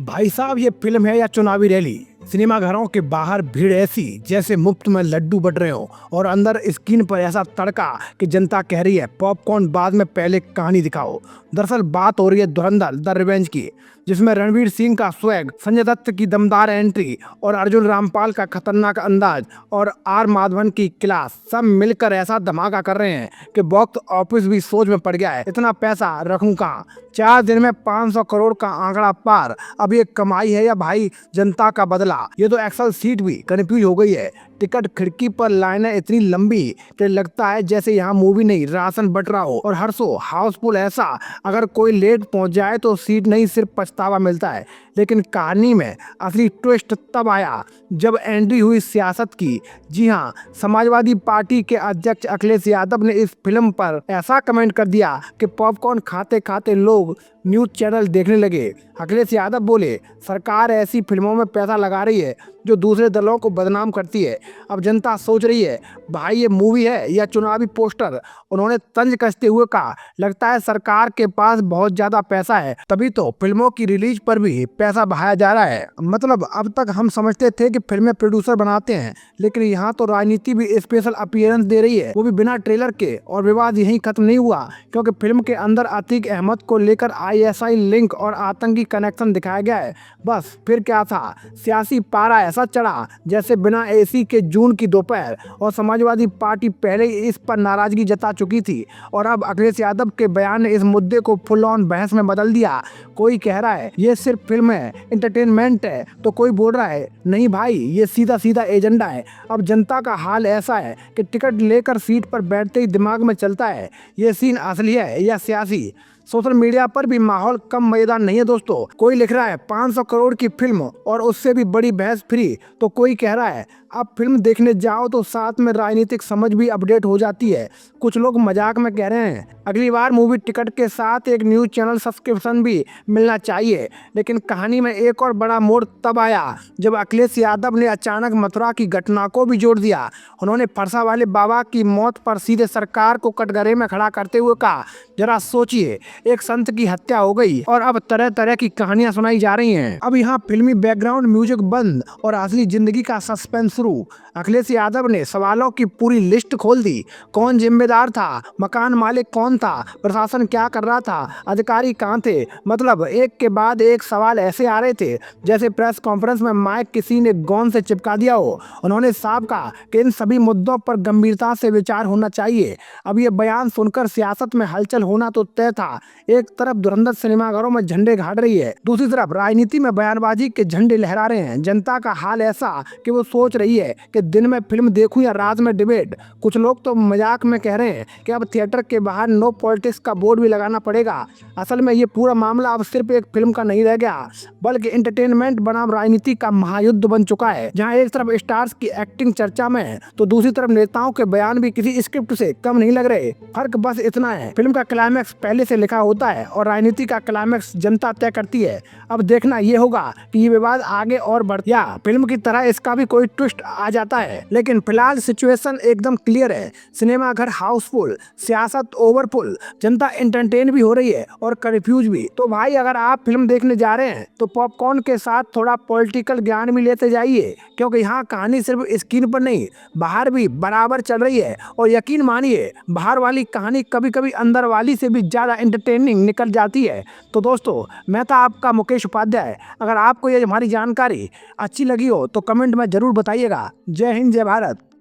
भाई साहब, ये फिल्म है या चुनावी रैली? सिनेमा घरों के बाहर भीड़ ऐसी जैसे मुफ्त में लड्डू बट रहे हो, और अंदर स्क्रीन पर ऐसा तड़का कि जनता कह रही है पॉपकॉर्न बाद में, पहले कहानी दिखाओ। दरअसल बात हो रही है धुरंधर द रिवेंज की, जिसमें रणवीर सिंह का स्वैग, संजय दत्त की दमदार एंट्री और अर्जुन रामपाल का खतरनाक अंदाज और आर माधवन की क्लास सब मिलकर ऐसा धमाका कर रहे हैं कि बॉक्स ऑफिस भी सोच में पड़ गया है। इतना पैसा रखूं कहाँ? 4 दिन में 500 करोड़ का आंकड़ा पार। अब ये कमाई है या भाई जनता का बदला? ये तो एक्सल सीट भी कंफ्यूज हो गई है। टिकट खिड़की पर लाइनें इतनी लंबी कि लगता है जैसे यहाँ मूवी नहीं राशन बट रहा हो, और हर शो हाउसफुल ऐसा अगर कोई लेट पहुंच जाए तो सीट नहीं सिर्फ पछतावा मिलता है। लेकिन कहानी में असली ट्विस्ट तब आया जब एंट्री हुई सियासत की। जी हाँ, समाजवादी पार्टी के अध्यक्ष अखिलेश यादव ने इस फिल्म पर ऐसा कमेंट कर दिया कि पॉपकॉर्न खाते खाते लोग न्यूज चैनल देखने लगे। अखिलेश यादव बोले, सरकार ऐसी फिल्मों में पैसा लगा रही है जो दूसरे दलों को बदनाम करती है। अब जनता सोच रही है भाई ये मूवी है या चुनावी पोस्टर? उन्होंने तंज कसते हुए कहा, लगता है सरकार के पास बहुत ज्यादा पैसा है, तभी तो फिल्मों की रिलीज पर भी पैसा बहाया जा रहा है। मतलब अब तक हम समझते थे कि फिल्में प्रोड्यूसर बनाते हैं, लेकिन यहाँ तो राजनीति भी स्पेशल अपीयरेंस दे रही है, वो भी बिना ट्रेलर के। और विवाद यहीं खत्म नहीं हुआ, क्योंकि फिल्म के अंदर अतीक अहमद को लेकर ISI लिंक और आतंकी कनेक्शन दिखाया गया है। बस फिर क्या था, सियासी पारा ऐसा चढ़ा जैसे बिना AC के जून की दोपहर। और समाजवादी पार्टी पहले ही इस पर नाराजगी जता चुकी थी, और अब अखिलेश यादव के बयान ने इस मुद्दे को फुल ऑन बहस में बदल दिया। कोई कह रहा है ये सिर्फ फिल्म है, एंटरटेनमेंट है, तो कोई बोल रहा है नहीं भाई ये सीधा सीधा एजेंडा है। अब जनता का हाल ऐसा है कि टिकट लेकर सीट पर बैठते ही दिमाग में चलता है ये सीन असली है या सियासी। सोशल मीडिया पर भी माहौल कम मजेदार नहीं है दोस्तों। कोई लिख रहा है 500 करोड़ की फिल्म और उससे भी बड़ी बहस फ्री, तो कोई कह रहा है अब फिल्म देखने जाओ तो साथ में राजनीतिक समझ भी अपडेट हो जाती है। कुछ लोग मजाक में कह रहे हैं अगली बार मूवी टिकट के साथ एक न्यूज चैनल सब्सक्रिप्शन भी मिलना चाहिए। लेकिन कहानी में एक और बड़ा मोड़ तब आया जब अखिलेश यादव ने अचानक मथुरा की घटना को भी जोड़ दिया। उन्होंने फरसा वाले बाबा की मौत पर सीधे सरकार को कटघरे में खड़ा करते हुए कहा, जरा सोचिए, एक संत की हत्या हो गई और अब तरह तरह की कहानियां सुनाई जा रही हैं। अब यहाँ फिल्मी बैकग्राउंड म्यूजिक बंद और असली जिंदगी का सस्पेंस शुरू। अखिलेश यादव ने सवालों की पूरी लिस्ट खोल दी। कौन जिम्मेदार था, मकान मालिक कौन था, प्रशासन क्या कर रहा था, अधिकारी कहाँ थे? मतलब एक के बाद एक सवाल ऐसे आ रहे थे जैसे प्रेस कॉन्फ्रेंस में माइक किसी ने गोंद से चिपका दिया हो। उन्होंने साफ कहा कि इन सभी मुद्दों पर गंभीरता से विचार होना चाहिए। अब ये बयान सुनकर सियासत में हलचल होना तो तय था। एक तरफ धुरंधर सिनेमाघरों में झंडे गाड़ रही है, दूसरी तरफ राजनीति में बयानबाजी के झंडे लहरा रहे हैं। जनता का हाल ऐसा कि वो सोच रही है कि दिन में फिल्म देखूं या रात में डिबेट। कुछ लोग तो मजाक में कह रहे हैं कि अब थिएटर के बाहर नो पॉलिटिक्स का बोर्ड भी लगाना पड़ेगा। असल में ये पूरा मामला अब सिर्फ एक फिल्म का नहीं रह गया, बल्कि एंटरटेनमेंट बनाम राजनीति का महायुद्ध बन चुका है, जहां एक तरफ स्टार्स की एक्टिंग चर्चा में है तो दूसरी तरफ नेताओं के बयान भी किसी स्क्रिप्ट से कम नहीं लग रहे। फर्क बस इतना है, फिल्म का क्लाइमैक्स पहले से लिखा होता है और राजनीति का क्लाइमैक्स जनता तय करती है। अब देखना ये होगा कि ये विवाद आगे और बढ़ या फिल्म की तरह इसका भी कोई ट्विस्ट आ जाता है। लेकिन फिलहाल सिचुएशन एकदम क्लियर है, सिनेमा घर हाउसफुल, सियासत ओवरफुल, जनता एंटरटेन भी हो रही है और कंफ्यूज भी। तो भाई अगर आप फिल्म देखने जा रहे हैं तो पॉपकॉर्न के साथ थोड़ा पॉलिटिकल ज्ञान भी लेते जाइए, क्योंकि यहाँ कहानी सिर्फ स्क्रीन पर नहीं बाहर भी बराबर चल रही है। और यकीन मानिए बाहर वाली कहानी कभी कभी अंदर वाली से भी ज्यादा एंटरटेनिंग निकल जाती है। तो दोस्तों, मैं था आपका मुकेश उपाध्याय। अगर आपको ये हमारी जानकारी अच्छी लगी हो तो कमेंट में जरूर बताइएगा। जय हिंद, जय भारत।